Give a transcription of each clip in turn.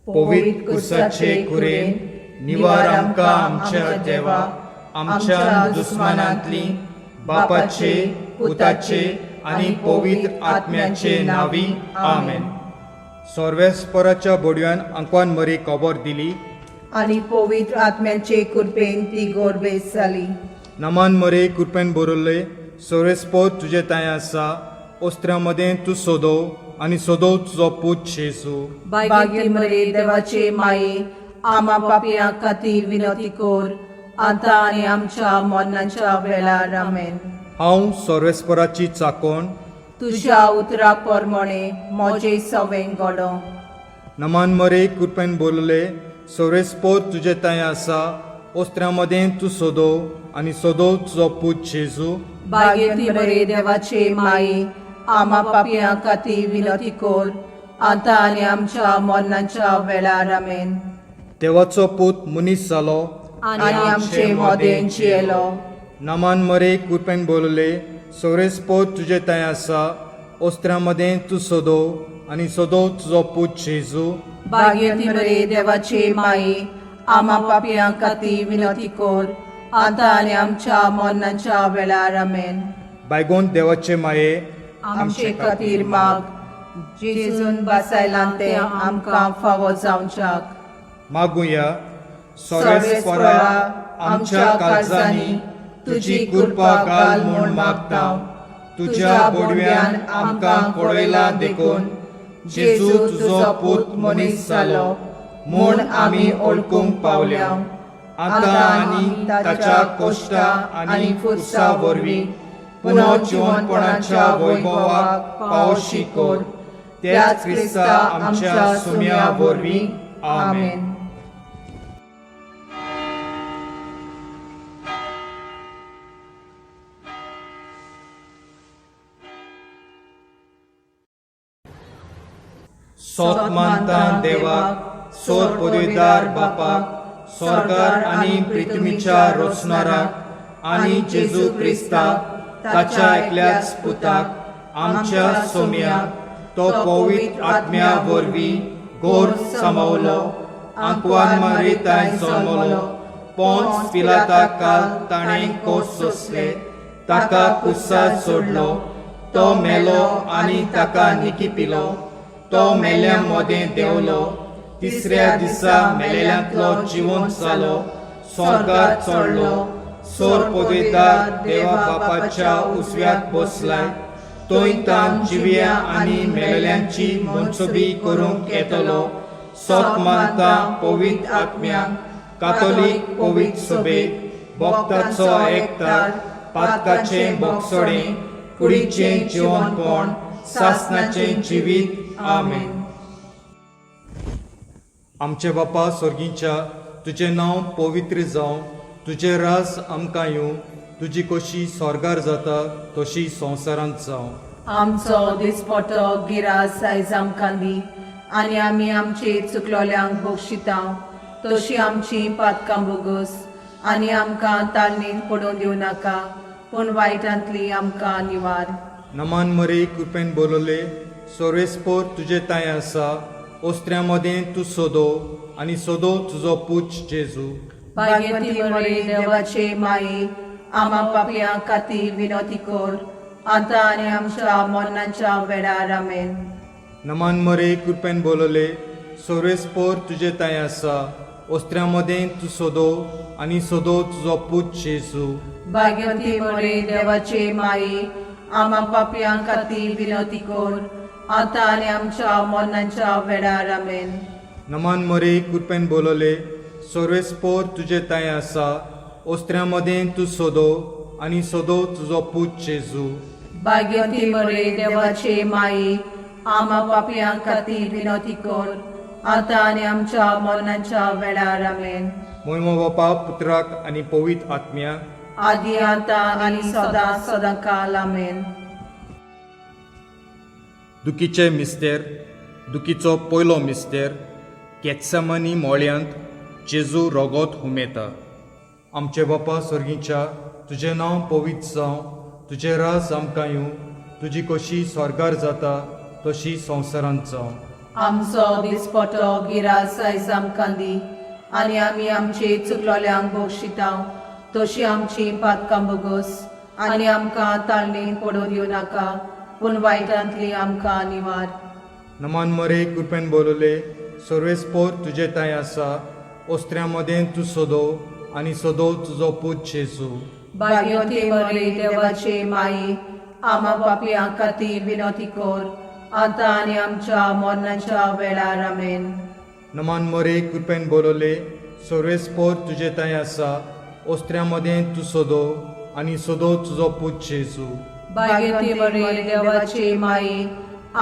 पवित्र कुसाचे कुरेन निवार आमकां आमच्या देवा आमच्या दुस्मानांतली बापाचे पुताचे आनी पवित्र आत्म्याचे नावी आमेन. सर्वेस्पराच्या बोडव्यान आंकवान मरी खबर दिली आनी पवित्र आत्म्याचे कृपेन ती गोरबेस जाली. नमान मरे कृपेन बरोल्ले सर्वेस्पर तुजे ताय आसा. ओस्त्र्या मदें तूं सोदव आनी सोदव तुजो पूत जेजू. भाग्य मरे देवाचे माये आमा पापयां खातीर विनंती कोर आतां आनी आमच्या मरणाच्या वेळार आमेन. हांव सर्वेस्पराची चाकोण तुज्या उतरा प्रमाणे म्हजे सवें घडो. नमान मरे कृपेन बोलले सर्वेस्पर तुजे ताय आसा. ओस्त्र्या मदें तूं सोदव आनी सोदव तुजो पूत जेजू. भाग्य मरे देवाचे माये आमा पापयां खातीर विनंती कोर आतां आनी आमच्या मरणाच्या वेळार आमेन. देवाचो पूत मनीस जालो आनी आमचे मोदें जियेलो. नमान मरे कृपेन बोलले सर्वेस्पर तुजे ताय आसा. ओस्त्र्या मदें तूं सोदव आनी सोदव तुजो पूत जेजू. भाग्य मरे देवाचे माये आमा पापयां खातीर विनंती कोर आतां आनी आमच्या मरणाच्या वेळार आमेन. बायगोन देवाचे माये आमचे खातीर माग जेजून बासायलां ते आमकां फावो जावच्याक. मागुया. सर्वेस्परा आमच्या काळजांनी तुजी कृपा घाल म्हूण मागता. तुज्या बोडव्यान आमकां पळयलां देखून जेजू तुजो पूत मनीस जालो म्हूण आमी ओळखूंक पावल्या. आतां आनी ताच्या कोश्टा आनी फुरसा वरवीं पुनर्जीवनपणाच्या वैभवाक पावशी कोर. त्याच क्रिस्ता आमच्या सुम्या वरवीं आमेन. सोत मानता देवाक सोर पदवीदार बापाक स्वर्गार आनी पृथ्वीच्या रचणाराक आनी जेजू क्रिस्ताक ताच्या एकल्याच पुताक आमच्या सोम्याक तो पवित्र आत्म्या वरवीं गोर सामावलो. आंकवान मारिताय जल्मलो. पोंच पिलाता काल ताणें कोस सोंसले. ताका कुसात सोडलो. तो मेलो आनी ताका निकिपिलो. तो मेल्ल्या मदें देंवलो. तिसऱ्या दिसा मेलेल्यांतलो जिवंत जालो. स्वर्गार चडलो. सोर पदवीदार देवा बापाच्या उजव्याक बसलाय. तोय तान जिव्या आनी मेलेल्यांची मनसुबी करूंक येतलो. सोत मानता पवित्र आत्म्याक कातोलीक पवित्र सभेक भक्ताचो एकठार पातकाचें बोगसोडें कुडीचें जिवंतपण सासणाचें जिवीत आमेन. आमचे बापा स्वर्गीच्या तुजें नांव पवित्र जावं. तुजें रास आमकां येवं. तुजी कशी स्वर्गार जाता तशी संवसारांत जावं. आमचो दिसपटो गिरास आयज आमकां दी आनी आमी आमचे चुकलोल्यांक बक्षिता तशी आमची पातकां बोगस आनी आमकां ताळणेन पडून दिवं नाका पूण वायटांतली आमकां निवार. नमान मरे कृपेन बोलले सर्वेस्पर तुजे ताय आसा. ओस्त्र्या मदें तूं सोदव आनी सोदव तुजो पूत जेजू. भाग्यवती मरे देवाचे माये आमा पापयां खातीर विनंती कोर आतां आनी आमच्या मरणाच्या वेळार आमेन. नमान मरे कृपेन बोलले सर्वेस्पर तुजे ताय आसा. ओस्त्र्या मदें तूं सोदव आनी सोदव तुजो पूत जेजू. भाग्यवती मरे देवाचे माये आमा पापयां खातीर विनंती कोर आतां आनी आमच्या मरणाच्या वेळार आमेन. नमान मरे कृपेन बोलले सर्वेस्पर तुजे ताय आसा. ओस्त्र्या मदें तूं सोदव आनी सोदव तुजो पूत जेजू. भाग्यवती मरे देवाचे माये आमा पापयां खातीर विनंती कोर आतां आनी आमच्या मरणाच्या वेळार आमेन. मोयमो बापा पुत्राक आनी पवित्र आत्म्याक आदी आतां आनी सदां सदांकाल आमेन. दुखीचे मिस्तेर. दुखीचो पयलो मिस्तेर. केत्समानी मोळ्यांत जेजू रोगोत हुमेता. आमचे बापा स्वर्गीच्या तुजें नांव पवित्र जावं. तुजें रास आमकां येवं. तुजी कशी स्वर्गार जाता तशी संवसारांत जावं. आमचो दिसपटो गिरास आयज आमकां दी आनी आमी आमचे चुकलोल्यांक बक्षिता तशी आमची पातकां बोगस आनी आमकां ताळणेन पडोवन दिवं नाका पूण वायटांतली आमकां निवार. नमान मरे कृपेन बोलले सर्वेस्पोर तुजे ताय आसा ओस्त्र्यां मदें तूं सोदव आनी सोदव तुजो पूत जेजू. भाग्यवती मरे देवाचे माये आमा पापयां खातीर विनोती कोर आतां आनी आमच्या मरणाच्या वेळार आमेन. नमान मरे कृपेन बोलले सर्वेस्पोर तुजे ताय आसा ओस्त्र्यां मदें तूं सोदव आनी सोदव तुजो पूत जेजू. भाग्यवती मरे देवाचे माये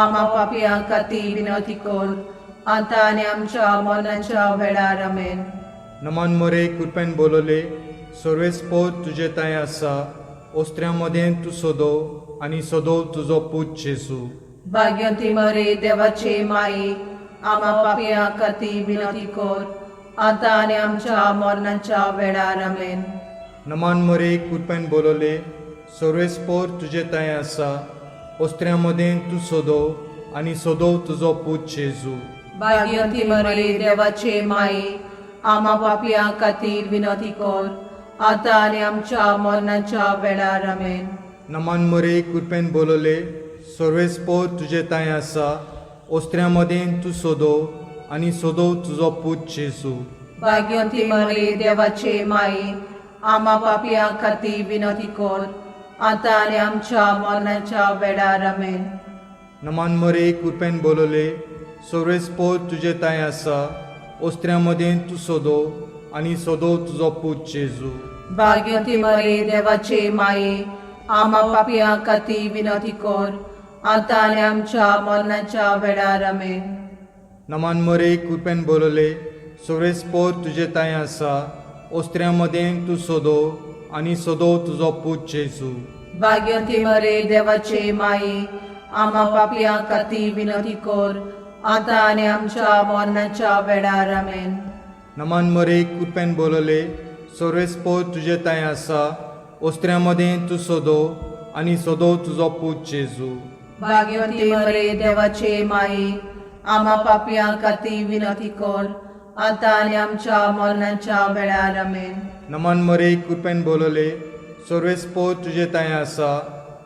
आमा पापयां खातीर विनोती कोर आतां आनी आमच्या मरणाच्या वेळार आमेन. नमान मरे कृपेन बोलले सर्वेस्पोर तुजे ताय आसा ओस्त्र्यां मदें तूं सोदव आनी सोदव तुजो पूत जेजू. भाग्यवती मरे देवाचे माये आमा पापयां खातीर विनोती कोर आतां आनी आमच्या मरणाच्या वेळार आमेन. नमान मरे कृपेन बोलले सर्वेस्पोर तुजे ताय आसा ओस्त्र्यां मदें तूं सोदव आनी सोदव तुजो पूत जेजू. भाग्यवती मरे देवाचे माये आमा पापयां खातीर विनोती कोर आतां आनी आमच्या मरणाच्या वेळार आमेन. नमान मरे कृपेन बोलले सर्वेस्पोर तुजे ताय आसा ओस्त्र्यां मदें तूं सोदव आनी सोदव तुजो पूत जेजू. भाग्यवती मरे देवाचे माये आमा पापयां खातीर विनोती कोर आतां आनी आमच्या मरणाच्या वेळार आमेन. नमान मरे कृपेन बोलले सर्वेस्पोर तुजे ताय आसा ओस्त्र्यां मदें तूं सोदव आनी सोदव तुजो पूत जेजू. भाग्यवती मरे देवाचे माये आमा पापयां खातीर विनोती कोर आतां आनी आमच्या मरणाच्या वेळार आमेन. नमान मरे कृपेन बोलले सर्वेस्पोर तुजे ताय आसा ओस्त्र्यां मदें तूं सोदव आनी सोदव तुजो पूत जेजू. भाग्यवती मरे देवाचे माये आमा पापयां खातीर विनोती कोर आतां आनी आमच्या मरणाच्या वेळार आमेन. नमान मरे कृपेन बोलले सर्वेस्पोर तुजे ताय आसा ओस्त्र्यां मदें तूं सोदव आनी सोदव तुजो पूत जेजू. भाग्यवती मरे देवाचे माये आमा पापयां खातीर विनोती कोर आतां आनी आमच्या मरणाच्या वेळार आमेन. नमान मरे कृपेन बोलले सर्वेस्पोर तुजे ताय आसा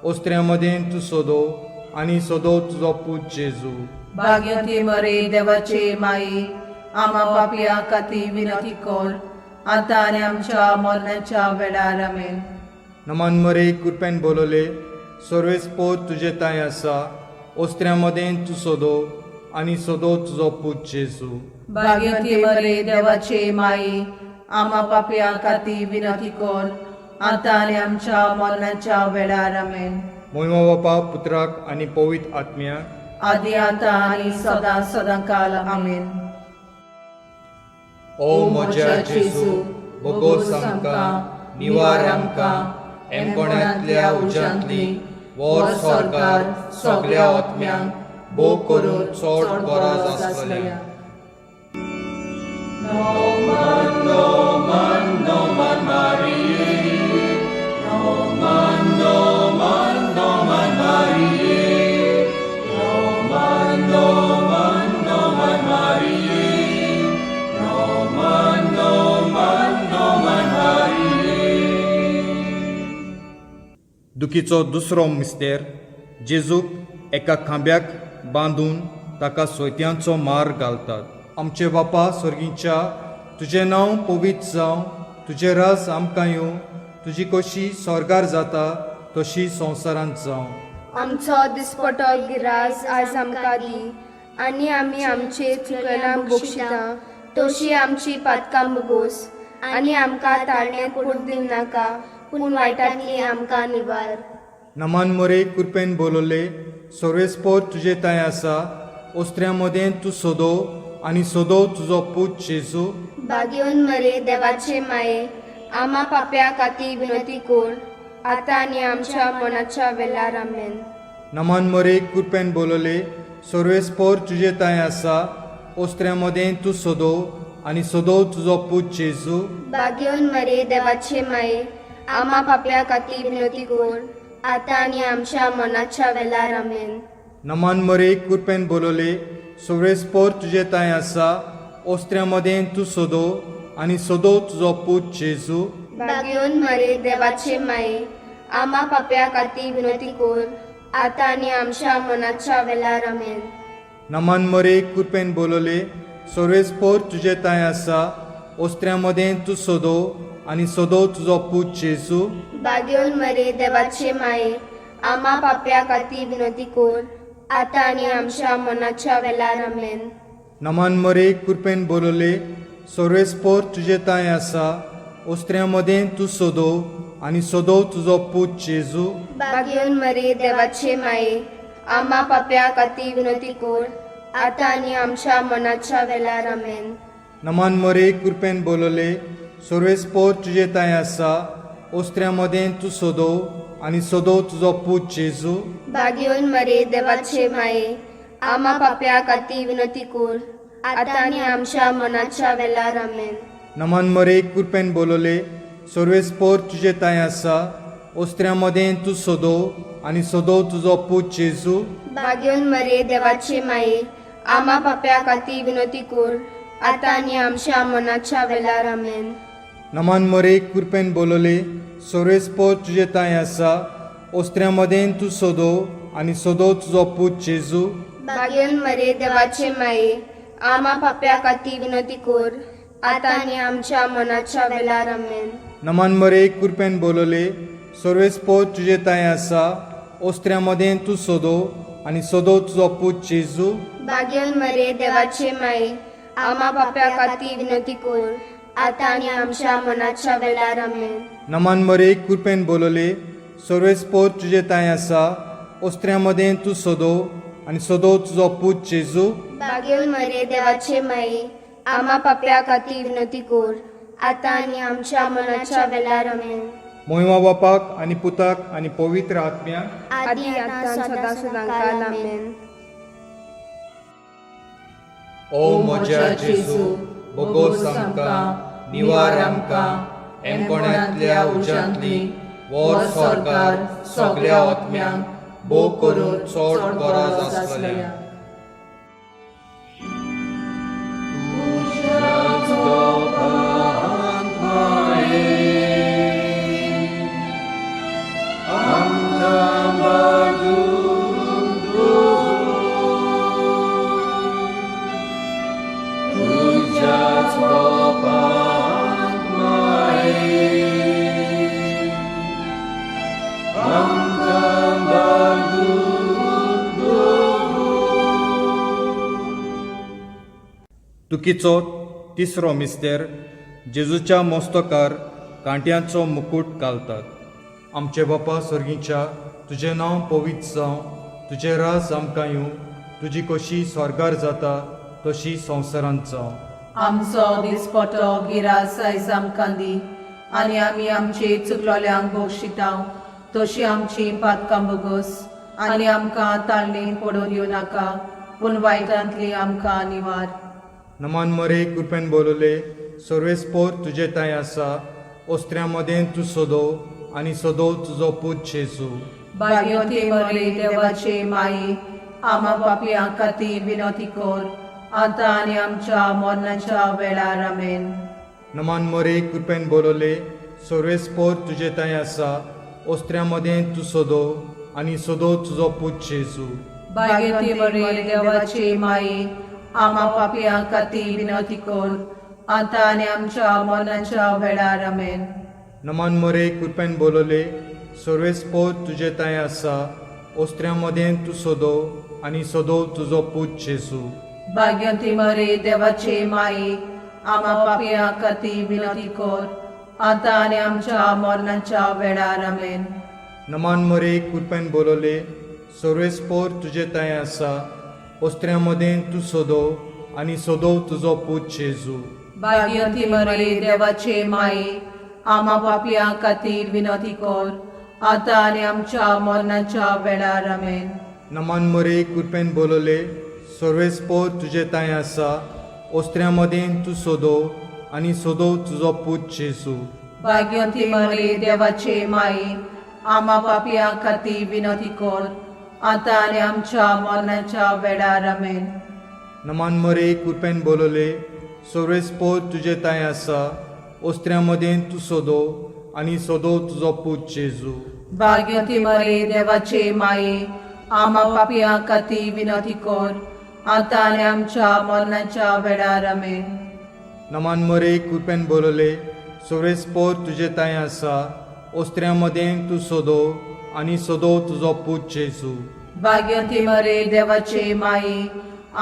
ओस्त्र्यां मदें तूं सोदव आनी सोदव तुजो पूत जेजू. भाग्यवती मरे देवाचे माये आमा पापयां खातीर विनोती कोर आतां आनी आमच्या मरणाच्या वेळार आमेन. नमान मरे कृपेन बोलले सर्वेस्पोर तुजे ताय आसा ओस्त्र्यां मदें तूं सोदव आनी सोदव तुजो पूत जेजू. भाग्यवती मरे देवाचे माये आमा पापयां खातीर विनोती कोर आतां आनी आमच्या मरणाच्या वेळार आमेन. मोहिमा बापा पुत्राक आनी पवित्र आत्म्याक आदी आतां आनी सदां सदां काल आमेन. ओ म्हज्या जेजू बोगोस आमकां निवार आमकां एमकोण्यांतल्या उज्यांतली वोर सरकार सगळ्या आत्म्यांक भोव करून चड गरज आसलेल्या. दुखीचो दुसरो मिस्तेर जेजूक एका खांब्याक बांदून ताका सोयत्यांचो मार घालतात. आमचे बापा स्वर्गीच्या तुजें नांव पवित्र जावं, तुजें रास आमकां येवं, तुजी कशी स्वर्गार जाता तशी संवसारांत जावं. आमचो दिसपटो गिरास आयज आमकां दी आनी आमी आमचे चुकल्यांक बक्षिता तशी आमची पातकां बोगोस आनी आमकां ताळणें पडून दिवं नाका पूण वायटांतली आमकां निवार. नमान मरे कृपेन बोलले सर्वेस्पोर तुजे ताय आसा ओस्त्र्यां मदें तूं सोदव आनी सोदव तुजो पूत जेजू. भाग्यवन मरे देवाचे माये आमा पाप्या खातीर विनोती कोर आतां आनी आमच्या मनाच्या वेळार आमेन. नमान मरे कृपेन बोलले सर्वेस्पोर तुजे ताय आसा ओस्त्र्यां मदें तूं सोदव आनी सोदव तुजो पूत जेजू. भाग्यवन मरे देवाचे माये आमा पाप्या खातीर विनोती कोर आतां आनी आमच्या मनाच्या वेळार आमेन. नमान मरे कृपेन बोलले सुरेस्पोर तुजे ताय आसा ओस्त्र्यां मदें तूं सोदो आनी सोदो तुजो पूत जेजू भाग्योन मरे देवाचे माये आम्हा पाप्या खातीर विनंती कर आता आनी आमच्या मनाच्या वेळार आमेन. नमान मरे कृपेन बोलोले सुरेस्पोर तुजे ताय आसा ओस्त्र्यां मदें तूं सोदो आनी सोदो तुजो पूत जेजू भाग्योन मरे देवाचे माये आम्हा पाप्या खातीर विनंती कर आता आनी आमच्या मनाच्या वेळार आमेन. नमान मरे कृपेन बोलोले सुरेस्पोर तुजे ताय आसा ओस्त्र्यां मदें तूं सोदो आनी सोदो तुजो पूत जेजू भाग्योन मरे देवाचे माये आम्हा पाप्या खातीर विनंती कर आता आनी आमच्या मनाच्या वेळार आमेन. नमान मरे कृपेन बोलोले सुरेस्पोर तुजे ताय आसा ओस्त्र्यां मदें तूं सोदो आनी सोदो तुजो पूत जेजू भाग्योन मरे देवाचे माये आम्हा पाप्या खातीर विनंती कर आता आनी आमच्या मनाच्या वेळार आमेन. नमान मरे कृपेन बोलोले सुरेस्पोर तुजे ताय आसा ओस्त्र्यां मदें तूं सोदो आनी सोदो तुजो पूत जेजू भाग्योन मरे देवाचे माये आम्हा पाप्या खातीर विनंती कर आता आनी आमच्या मनाच्या वेळार आमेन. नमान मरे कृपेन बोलोले सुरेस्पोर तुजे ताय आसा ओस्त्र्यां मदें तूं सोदो आनी सोदो तुजो पूत जेजू भाग्योन मरे देवाचे माये आम्हा पाप्या खातीर विनंती कर आता आनी आमच्या मनाच्या वेळार आमेन. नमान मरे कृपेन बोलोले सुरेस्पोर तुजे ताय आसा ओस्त्र्यां मदें तूं सोदो आनी सोदो तुजो पूत जेजू भाग्योन मरे देवाचे माये आम्हा पाप्या खातीर विनंती कर आता आनी आमच्या मनाच्या वेळार आमेन. नमान मरे कृपेन बोलोले सुरेस्पोर तुजे ताय आसा ओस्त्र्यां मदें तूं सोदो आनी सोदो तुजो पूत जेजू भाग्योन मरे देवाचे माये आम्हा पाप्या खातीर विनंती कर आता आनी आमच्या मनाच्या वेळार आमेन. मोहिमा बापाक आनी पुताक आनी पवित्र आत्म्याक आदी आतां सदां सदांकाल आमेन. ओ म्हज्या जेजू बोगोस आमकां निवार आमकां एमकोण्यांतल्या उज्यांतली वर सरकार सगळ्या आत्म्यांक भोव करून चड गरज आसलेल्या दुखीचो तिसरो मिस्तेर जेजूच्या मस्तकार कांट्यांचो मुकुट घालतात. आमचे बापा स्वर्गीच्या तुजें नांव पवित्र जावं, तुजें राज आमकां येवं, तुजी कशी स्वर्गार जाता तशी संवसारांत जावं. आमचो दिसपटो गिरास आयज आमकां दी आनी आमी आमचे चुकलोल्यांक बक्षितांव तशी आमची पातकां बोगोस आनी आमकां ताळणेन पडून दिवं नाका पूण वायटांतली आमकां निवार. नमान मरे कृपेन बोलोले सर्वेस्पोर तुजे ताय आसा ओस्त्र्यां मदें तूं सोदो आनी सोदो तुजो पूत जेजू भाग्यवती मरे देवाचे माये आम्हा पापयां खातीर विनंती कर आतां आनी आमच्या मरणाच्या वेळार आमेन. नमान मरे कृपेन बोलोले सर्वेस्पोर तुजे ताय आसा ओस्त्र्यां मदें तूं सोदो आनी सोदो तुजो पूत जेजू भाग्यवती मरे देवाचे माये आम्हा पापयां खातीर विनंती कर आतां आनी आमच्या मरणाच्या वेळार आमेन. नमान मरे कृपेन बोलोले सर्वेस्पोर तुजे ताय आसा ओस्त्र्यां मदें तूं सोदो आनी सोदो तुजो पूत जेजू भाग्यवती मरे देवाचे माये आम्हा पापयां खातीर विनंती कर आतां आनी आमच्या मरणाच्या वेळार आमेन. नमान मरे कृपेन बोलोले सर्वेस्पोर तुजे ताय आसा ओस्त्र्यां मदें तूं सोदो आनी सोदो तुजो पूत जेजू भाग्यवती मरे देवाचे माये आम्हा पापयां खातीर विनंती कर आतां आनी आमच्या मरणाच्या वेळार आमेन. नमान मरे कृपेन बोलोले सर्वेस्पोर तुजे ताय आसा ओस्त्र्यां मदें तूं सोदो आनी सोदो तुजो पूत जेजू भाग्यवती मरे देवाचे माये आम्हा पापयां खातीर विनंती कर आतां आनी आमच्या मरणाच्या वेळार आमेन. नमान मरे कृपेन बोलले सर्वेस पोत तुजे ताय आसा ओस्त्र्यां मदें तूं सोदो आनी सोदो तुजो पूत जेजू भाग्यवती मरे देवाचे माये आम्हा पापियां खातीर विनंती कर आता आनी आमच्या मरणाच्या वेळार आमेन. नमान मरे कृपेन बोलले सर्वेस पोत तुजे ताय आसा ओस्त्र्यां मदें तूं सोदो आनी सोदो तुजो पूत जेजू भाग्यवती मरे देवाचे माये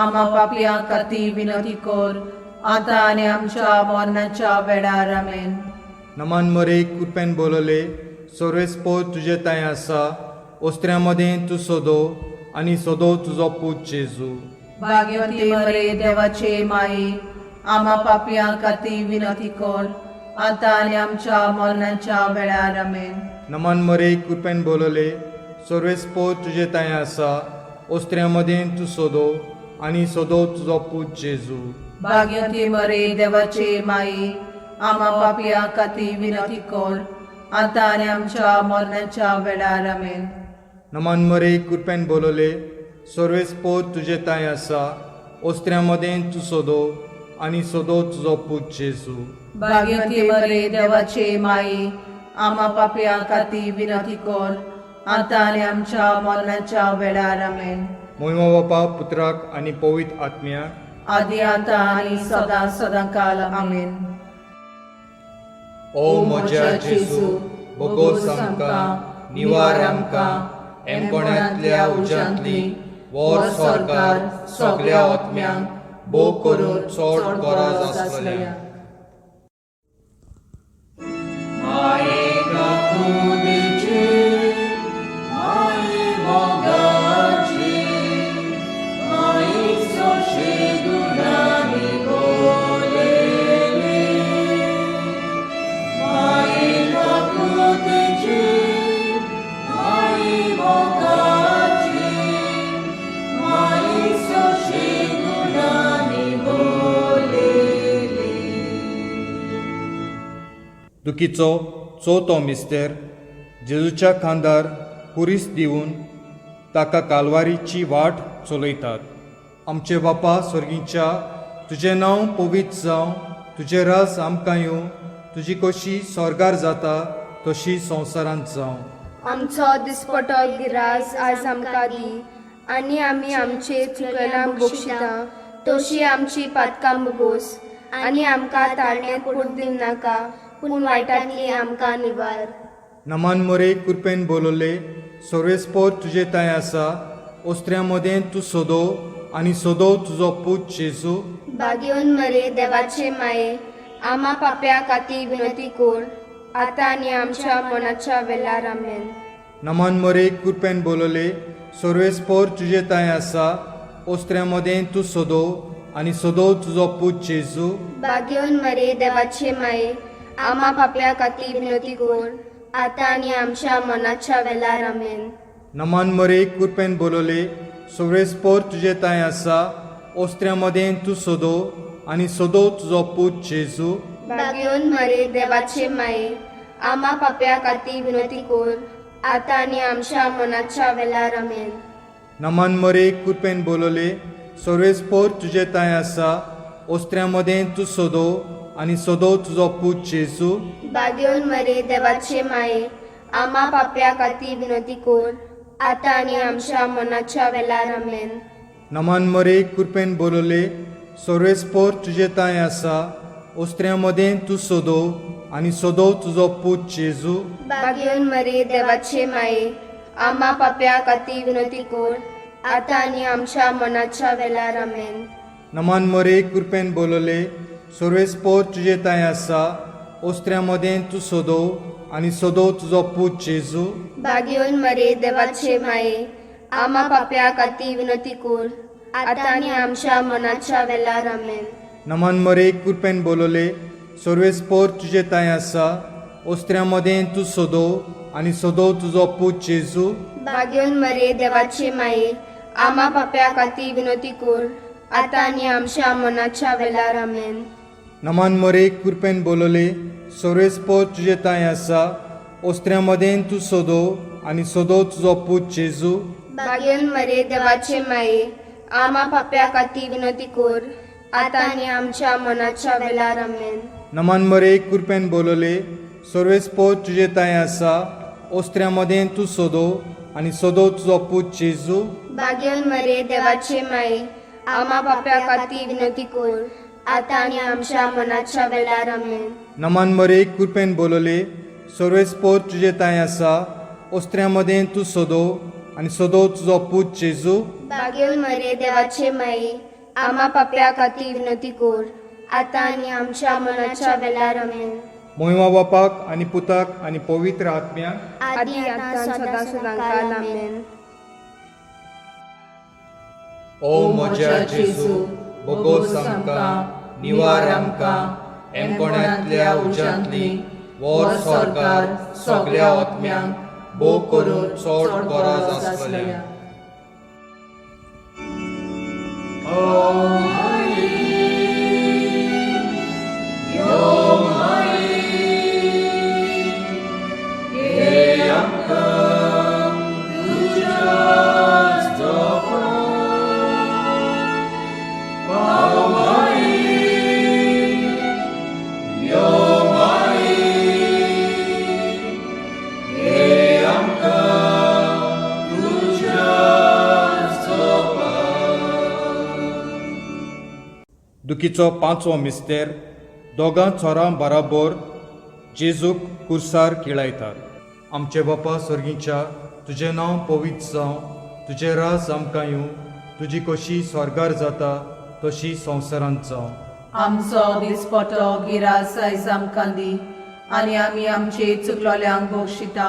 आम्हा पापियां खातीर विनंती कर आता आनी आमच्या मरणाच्या वेळार आमेन. नमान मरे कृपेन बोलले सर्वेस पोत तुजे ताय आसा ओस्त्र्यां मदें तूं सोदो आनी सोदो तुजो पूत जेजू भाग्यवती मरे देवाचे माये आम्हा पापियां खातीर विनंती कर आता आनी आमच्या मरणाच्या वेळार आमेन. नमान मरे कृपेन बोलले सर्वेस पोत तुजे ताय आसा ओस्त्र्यां मदें तूं सोदो आनी सोदो तुजो पूत जेजू भाग्यवती मरे देवाचे माये आम्हा पापियां खातीर विनंती कर आता आनी आमच्या मरणाच्या वेळार आमेन. नमान मरे कृपेन बोलले सर्वेस पोत तुजे ताय आसा ओस्त्र्यां मदें तूं सोदो आनी सोदो तुजो पूत जेजू भाग्यवती मरे देवाचे माये आम्हा पापियां खातीर विनंती कर आता आनी आमच्या मरणाच्या वेळार आमेन. मोहिमा बापा पुत्राक आनी पवित्र आत्म्याक आदी आता आनी सदां सदां काल आमेन. ओ म्हज्या जेजू बोगोस आमकां निवार आमकां एमपणांतल्या उज्यांतली वोर सरकार सगळ्या आत्म्यांक भोव करून चड गरज आसलेल्या दुखीचो चवथो मिस्तेर जेजूच्या खांदार कुरीस दिवन ताका कालवारीची वाट चलयतात. आमचे बापा स्वर्गीच्या तुजें नांव पवित्र जावं तुजें रास आमकां येवं तुजी कशी स्वर्गार जाता तशी संवसारांत जावं. आमचो दिसपटो गिरास आज आमकां दी आनी आमी आमचे चुकलांक बक्षिता तशी आमची पातकां बगोस आनी आमकां ताळण्यात पडूंक दिनाका पूण वायटांतली आमकां निवार. नमान मरे कृपेन बोलले सर्वेस पोत तुजे ताय आसा ओस्त्र्यां मदें तूं सोदो आनी सोदो तुजो पूत जेजू भाग्यवन मरे देवाचे माये आम्हा पाप्या खातीर विनंती कर आता आनी आमच्या मनाच्या वेळार आमेन. नमान मरे कृपेन बोलले सर्वेस पोत तुजे ताय आसा ओस्त्र्यां मदें तूं सोदो आनी सोदो तुजो पूत जेजू भाग्यवन मरे देवाचे माये आम्हा पाप्या खातीर विनंती कर आता आनी आमच्या मनाच्या वेळार आमेन. नमान मरे कृपेन बोलले सर्वेस पोत तुजे ताय आसा ओस्त्र्यां मदें तूं सोदो आनी सोदो तुजो पूत जेजू भाग्यवन मरे देवाचे माये आम्हा पाप्या खातीर विनंती कर आता आनी आमच्या मनाच्या वेळार आमेन. नमान मरे कृपेन बोलले सर्वेस पोत तुजे ताय आसा ओस्त्र्यां मदें तूं सोदो आनी सोदो तुजो पूत जेजू भाग्यवन मरे देवाचे माये आम्हा पाप्या खातीर विनंती कर आता आनी आमच्या मनाच्या वेळार आमेन. नमान मरे कृपेन बोलले सर्वेस पोत तुजे ताय आसा ओस्त्र्यां मदें तूं सोदो आनी सोदो तुजो पूत जेजू भाग्यवन मरे देवाचे माये आम्हा पाप्या खातीर विनंती कर आता आनी आमच्या मनाच्या वेळार आमेन. नमान मरे कृपेन बोलले सर्वेस पोत तुजे ताय आसा ओस्त्र्यां मदें तूं सोदो आनी सोदो तुजो पूत जेजू भाग्यवन मरे देवाचे माये आम्हा पाप्या खातीर विनंती कर आता आनी आमच्या मनाच्या वेळार आमेन. नमान मरे कृपेन बोलले सर्वेस पोत तुजे ताय आसा ओस्त्र्यां मदें तूं सोदो आनी सोदो तुजो पूत जेजू भाग्यवन मरे देवाचे माये आम्हा पाप्या खातीर विनंती कर आता आनी आमच्या मनाच्या वेळार आमेन. नमान मरे कृपेन बोलले सर्वेस पोत तुजे ताय आसा ओस्त्र्यां मदें तूं सोदो आनी सोदो तुजो पूत जेजू भाग्यवन मरे देवाचे माये आम्हा पाप्या खातीर विनंती कर आता आनी आमच्या मनाच्या वेळार आमेन. नमान मरे कृपेन बोलले सर्वेस्पोत तुझे ताय आसा ओस्त्र्या मदें तूं सोदो आनी सोदो तुजो पूत जेजू. भाग्यवान मरे देवाचे माये आम्हा पाप्या खातीर विनंती कर आता आनी आमच्या मनाच्या वेळार आमेन. नमान मरे कृपेन बोलले सर्वेस्पोत तुझे ताय आसा ओस्त्र्या मदें तूं सोदो आनी सोदो तुजो पूत जेजू. भाग्यवान मरे देवाचे माये आम्हा पाप्या खातीर विनंती कर आता आनी आमच्या मनाच्या वेळार आमेन. मोहिमा बापाक आनी पुताक आनी पवित्र आत्म्याक आदी आतां सदां सदांकाल आमेन. ओ म्हज्या जेजू बोगोस आमकां निवार आमकां एमकोण्यांतल्या उज्यांतली वोर सरकार सगळ्या आत्म्यांक भोव करून चड गरज आसलेल्या. दुखीचो पांचवो मिस्तेर दोगां चोरां बराबर जेजूक कुर्सार किळयतात. आमचे बापा स्वर्गीच्या तुजें नांव पवित्र जावं तुजें राज आमकां येवं तुजी कशी स्वर्गार जाता तशी संवसारांत जावं. आमचो दिसपटो गिरास आयज आमकां दी आनी आमी आमचे चुकलोल्यांक बक्षिता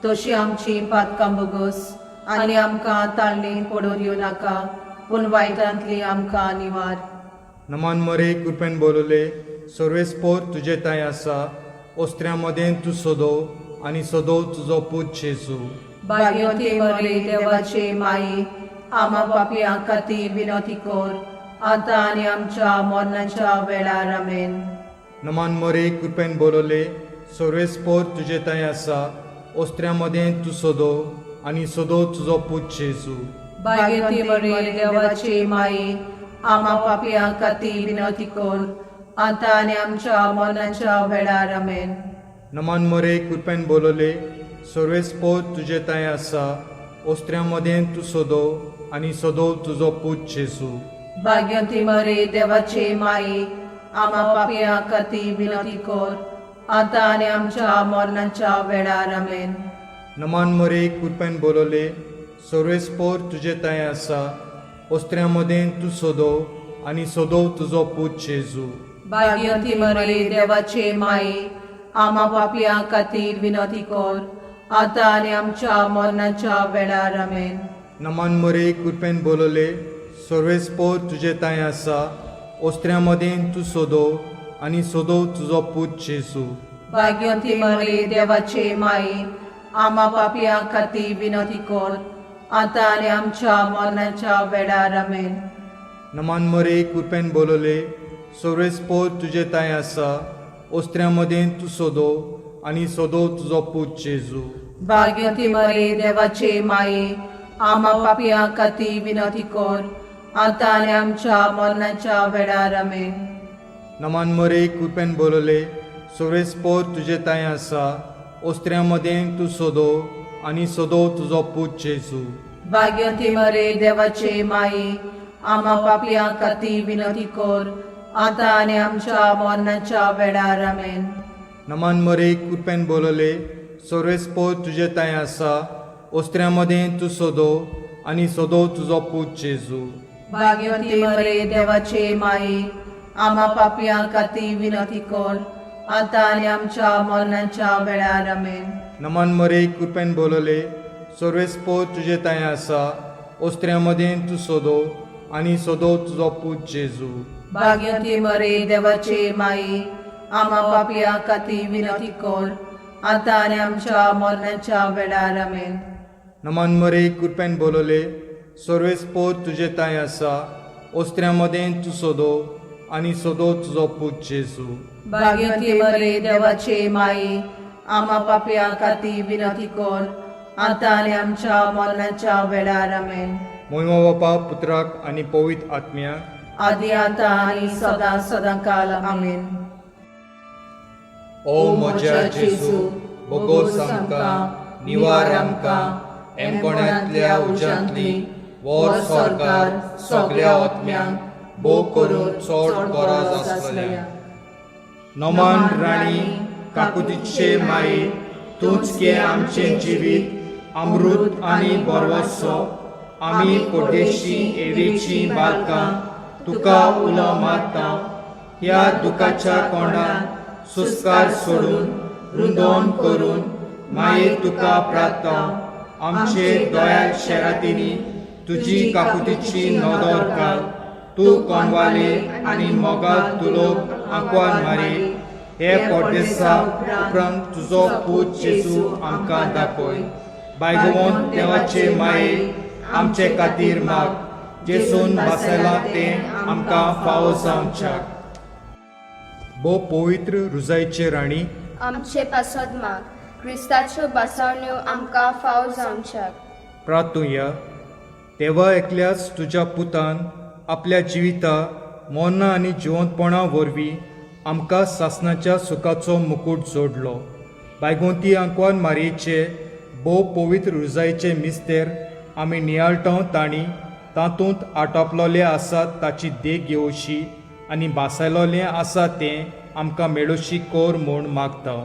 तशी आमची पातकां बोगस आनी आमकां ताळणेन पडून दिवं नाका पूण वायटांतली आमकां निवार. नमान मरे कृपेन बोलले सर्वेस्पोत तुजे ताय आसा ओस्त्र्या मदें तूं सोदो आनी सोदो तुजो पूत जेजू. भाग्यवती मरे देवाचे माये आम्हा पापियां खातीर विनंती कर आतां आनी आमच्या मरणाच्या वेळार आमेन. नमान मरे कृपेन बोलले सर्वेस्पोत तुजे ताय आसा ओस्त्र्या मदें तूं सोदो आनी सोदो तुजो पूत जेजू. भाग्यवती मरे देवाचे माये आम्हा पापियां खातीर विनंती कर आतां आनी आमच्या मरणाच्या वेळार आमेन. नमान मरे कृपेन बोलले सर्वेस्पोत तुजे ताय आसा ओस्त्र्या मदें तूं सोदो आनी सोदो तुजो पूत जेजू. भाग्यवती मरे देवाचे माये आम्हा पापियां खातीर विनंती कर आतां आनी आमच्या मरणाच्या वेळार आमेन. नमान मरे कृपेन बोलले सर्वेस्पोत तुजे ताय आसा ओस्त्र्या मदें तूं सोदो आनी सोदो तुजो पूत जेजू. भाग्यवती मरे देवाचे माये आम्हा पापियां खातीर विनंती कर आतां आनी आमच्या मरणाच्या वेळार आमेन. नमान मरे कृपेन बोलले सर्वेस्पोत तुजे ताय आसा ओस्त्र्या मदें तूं सोदो आनी सोदो तुजो पूत जेजू. भाग्यवती मरे देवाचे माये आम्हा पापियां खातीर विनंती कर आतां आनी आमच्या मरणाच्या वेळार आमेन. नमान मरे कृपेन बोलले सर्वेस्पोत तुजे ताय आसा ओस्त्र्या मदें तूं सोदो आनी सोदो तुजो पूत जेजू. भाग्यवती मरे देवाचे माये आम्हा पापियां खातीर विनंती कर आतां आनी आमच्या मरणाच्या वेळार आमेन. नमान मरे कृपेन बोलले सर्वेस्पोत तुजे ताय आसा ओस्त्र्या मदें तूं सोदो आनी सोदो तुजो पूत जेजू. भाग्यवती मरे देवाचे माये आम्हा पापियां खातीर विनंती कर आतां आनी आमच्या मरणाच्या वेळार आमेन. नमान मरे कृपेन बोलले सर्वेस्पोत तुजे ताय आसा ओस्त्र्या मदें तूं सोदो आनी सोदो तुजो पूत जेजू. भाग्यवती मरे देवाचे माये आम्हा पापियां खातीर विनंती कर आतां आनी आमच्या मरणाच्या वेळार आमेन. नमान मरे कृपेन बोलले सर्वेस्पोत तुजे ताय आसा ओस्त्र्या मदें तूं सोदो आनी सोदो तुजो पूत जेजू. भाग्यवती मरे देवाचे माये आम्हा पापियां खातीर विनंती कर आतां आनी आमच्या मरणाच्या वेळार आमेन. नमान मरे कृपेन बोलले सर्वेस्पोत तुजे ताय आसा ओस्त्र्या मदें तूं सोदो आनी सोदो तुजो पूत जेजू. भाग्यवती मरे देवाचे माये आम्हा पापियां खातीर विनंती कर आतां आनी आमच्या मरणाच्या वेळार आमेन. मोहिमा बापा पुत्राक आनी पवित्र आत्म्याक आदी आता आणि सदां सदां काल आमीन. ओ म्हज्या जेजू बोगोस आमकां निवार आमकां एमकोण्यांतल्या उज्यांतली वर सरकार सगळ्या आत्म्यांक भोग करून चड गरज आसलेल्या. नमान राणी काकुतीचे माये तूंच घे आमचें जिवीत अमृत आनी बरवसो. आमी परदेशी एवेची बालकां तुका उलो मारता. ह्या दुखाच्या कोंडात सुस्कार सोडून रुंदोवन करून माये तुका प्रार्थना. आमचे दोयाल शेरातीनी तुजी काकुतीची नदर घाल. तूं कोणवाले आनी मोगाल तुलोक आंकवान मारे. हे परदेसा उपरांत तुजो पूत जेजू आमकां दाखय. बायगोवन देवाचे माये आमचे खातीर माग. जेजून बसयला तें आमकां फावो जावच्याक. भोव पवित्र रुजायेचे राणी आमचे पासत माग. क्रिस्ताच्यो बसावण्यो आमकां फाव जावच्याक. प्रार्थुया. देवा एकल्याच तुज्या पुतान आपल्या जिविता मोन्ना आनी जिवंतपणा वरवीं आमकां सासणाच्या सुखाचो मुकूट जोडलो. बायगोंती आंकवान मारयेचे भोव पवित्र रुजायेचे मिस्तेर आमी नियाळटाव तांणी तातूंत आटोपलोले आसात ताची देख घेवशी आनी बासायलोलें आसा तें आमकां मेळोशी कोर म्हूण मागता.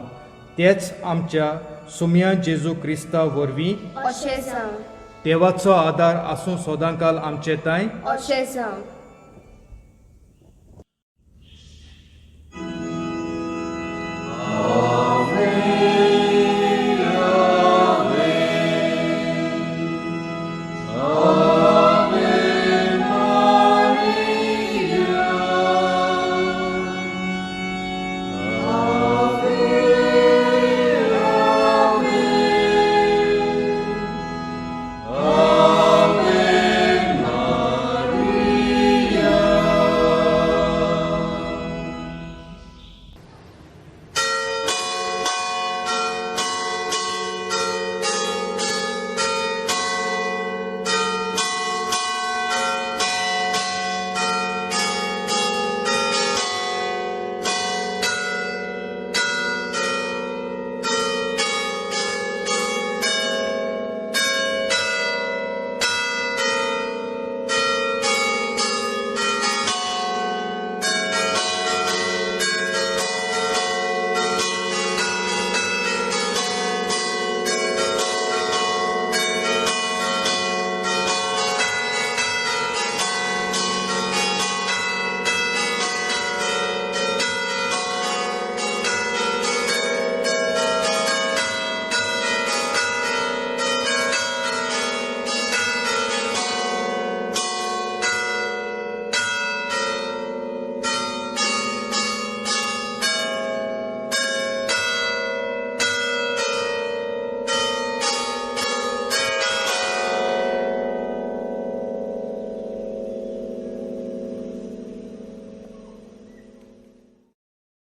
तेच आमच्या सुम्या जेजू क्रिस्ता वरवीं अशें जावं. देवाचो आदार आसूं सोदांकाल आमचे तांय. अशें जावं.